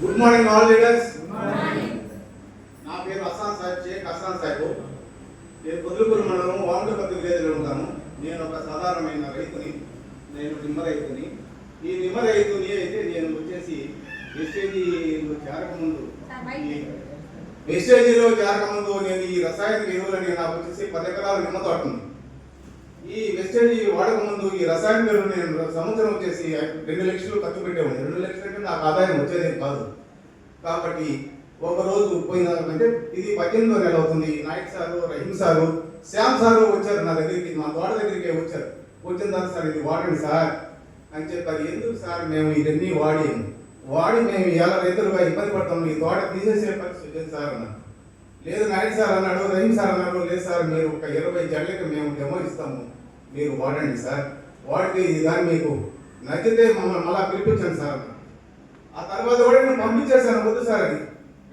Good morning all leaders. నా పేరు అస్సాన్ సాహిబ్, షేక్ అస్సాన్ సాహిబ్. నేను పొద్దులకూరు మండలం వామటపత్తి విలేజ్లో ఉంటాను. నేను ఒక సాధారణమైన రైతుని. నేను నిమ్మ రైతుని. ఈ నిమ్మ రైతుని అయితే నేను వచ్చేసి వెస్టేజీలో చేరకముందు నేను ఈ రసాయనిక ఎరువులని నాకు వచ్చేసి 10 ఎకరాల నిమ్మ తోట ఉంది. ఈ వెస్టేజీ వాడకముందు ఈ రసాయనిక ఎరువులు నేను సంవత్సరం వచ్చేసి 2 లక్షలు ఖర్చు పెట్టేవాడిని. 2 లక్షలు అంటే నాకు ఆదాయం వచ్చేది కాదు. కాబట్టి ఒక రోజు పోయినంటే ఇది 18వ నెల అవుతుంది. Nayak sir, Rahim sir, Shyam sir వచ్చారు నా దగ్గరికి, మా తోట దగ్గరికి వచ్చారు. వచ్చిన తర్వాత సార్ ఇది వాడండి సార్ అని చెప్పారు. ఎందుకు సార్ మేము ఇవన్నీ వాడి మేము ఎలా రైతులుగా ఇబ్బంది పడతాము, ఈ తోట తీసేసే పరిస్థితి లేదు సార్ అన్నాడు. లేదు నాయక్ సార్ అన్నాడు, రహీం సార్ అన్నాడు, లేదు సార్ మీరు ఒక 20 జడ్లకి మేము డెమో ఇస్తాము, మీరు వాడండి సార్, వాడితే ఇది కానీ మీకు నచ్చితే మమ్మల్ని మళ్ళా పిలిపించండి సార్ అన్నాడు. ఆ తర్వాత కూడా నేను పంపించేశాను వద్దు సార్ అని.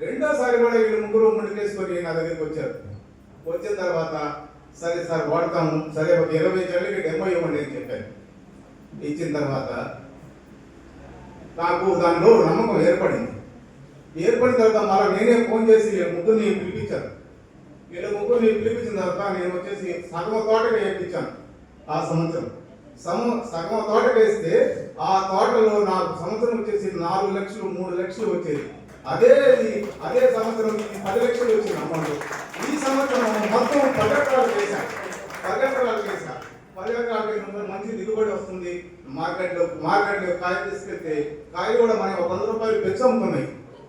రెండోసారి కూడా వీళ్ళు ముగ్గురు ముందుకేసుకొని నా దగ్గరికి వచ్చారు. వచ్చిన తర్వాత సరే సార్ వాడతాము, సరే ఒక 20 జడ్లకి డెమో ఇవ్వండి అని చెప్పాను. ఇచ్చిన తర్వాత నాకు దానిలో నమ్మకం ఏర్పడిన తర్వాత మళ్ళీ నేనే ఫోన్ చేసి ముగ్గురిని పిలిపించాను. వీళ్ళ ముగ్గురిని పిలిపించిన తర్వాత నేను వచ్చేసి సగం తోటగా వేయించాను. ఆ సంవత్సరం సగం తోట వేస్తే ఆ తోటలో నాకు సంవత్సరం వచ్చేసి 4 లక్షలు 3 లక్షలు వచ్చేది. అదే సంవత్సరం 10 లక్షలు వచ్చింది అమౌంట్. ఈ సంవత్సరం మొత్తం 10 ఎకరాలు వేశాను. 10 ఎకరాలు వేసా. 10 ఎకరాలకి మంచి దిగుబడి వస్తుంది. మార్కెట్లో కాయ తీసుకెళ్తే కాయలు కూడా మనకి 100 రూపాయలు పెంచి అమ్ముతున్నాయి.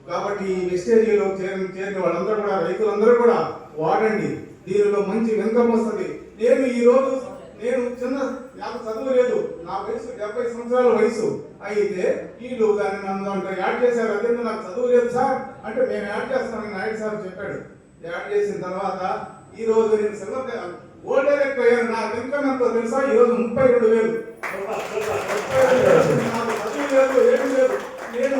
కాబట్టి ఈ వెస్టేజీలో చేరిన వాళ్ళందరూ కూడా, రైతులందరూ కూడా వాడండి. దీనిలో మంచి ఇన్కమ్ వస్తుంది. నాకు చదువు లేదు, నా వయసు 70 సంవత్సరాల వయసు అయితే వీళ్ళు దాన్ని నన్ను యాడ్ చేశారు. అదే నాకు చదువు లేదు సార్ అంటే మేము యాడ్ చేస్తామని నాయుడు సార్ చెప్పాడు. యాడ్ చేసిన తర్వాత ఈ రోజు నేను గోల్డ్ డైరెక్ట్ అయ్యాను. నా ఇన్కమ్ ఎంతో తెలుసా? ఈరోజు 32,000. నాకు చదువు లేదు, ఏం లేదు. నేను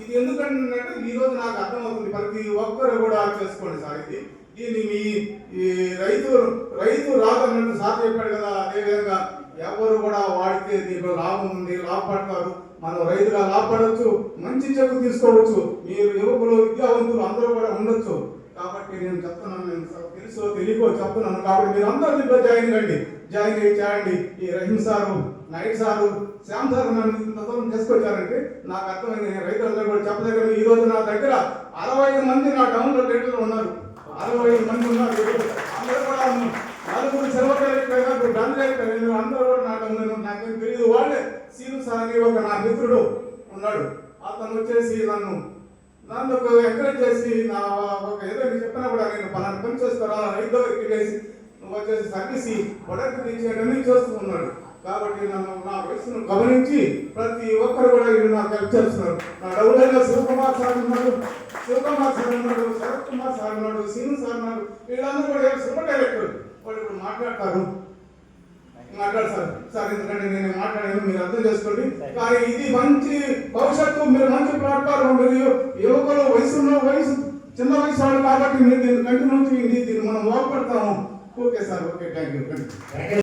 ఇది ఎందుకంటే ఈ రోజు నాకు అర్థమవుతుంది. ప్రతి ఒక్కరు కూడా చేసుకోండి సార్. దీన్ని ఈ రైతు రాదన్నట్టు సార్ చెప్పాడు కదా, అదేవిధంగా ఎవరు కూడా వాడితే దీంట్లో లాభం ఉంది, లాభపడతారు. మనం రైతుగా లాభపడవచ్చు, మంచి చెక్కు తీసుకోవచ్చు. మీరు యువకులు, విద్యావంతులు అందరూ కూడా ఉండొచ్చు. కాబట్టి నేను చెప్తున్నాను, నేను తెలుసో తెలియకో చెప్తున్నాను. కాబట్టి మీరు అందరూ దీంట్లో జాయిన్ చేయండి. ఈ Rahim sir, Naidu sir, Shyam sir నన్ను ఇంత దూరం తీసుకొచ్చారంటే నాకు అర్థమైంది. నేను రైతులందరూ కూడా చెప్పదగ్గర ఈ రోజు నా దగ్గర 65 మంది నా టౌన్లో రైతులు ఉన్నారు. 65 మంది ఉన్నారు. అందరూ కూడా 4 సెలవులు అందరూ కూడా నా టౌన్లో, నాకేం తెలియదు. వాళ్ళే సీను సార్ అని ఒక నా మిత్రుడు ఉన్నాడు. అతను వచ్చేసి నన్ను ఎంకరేజ్ చేసి నా ఒక ఏదో చెప్పినా కూడా నేను పలానా పని చేస్తారా రైతు దగ్గరికి వెళ్ళేసి నువ్వు వచ్చేసి సర్వీస్ ప్రొడక్ట్ తీసేయడని చేస్తూ ఉన్నాడు. కాబట్టి నా వయసును గమనించి ప్రతి ఒక్కరు కూడా వీళ్ళు నాకు హెల్ప్ చేస్తున్నారు. నా డౌన్లో శివకుమార్ సార్ ఉన్నాడు, శరత్ కుమార్ సార్ ఉన్నాడు, సీను సార్ ఉన్నాడు. వీళ్ళందరూ కూడా సూపర్ డైరెక్టర్. వాళ్ళు ఇప్పుడు మాట్లాడతారు సార్. ఎందుకంటే నేను మాట్లాడాను, మీరు అర్థం చేసుకోండి. కానీ ఇది మంచి భవిష్యత్తు, మీరు మంచి ప్లాట్ఫామ్. మీరు యువకులు చిన్న వయసు వాళ్ళు కాబట్టి మీరు దీన్ని కంటిన్యూ చేయండి. దీన్ని మనం బాగుపడతాము. Okay sir, okay, thank you.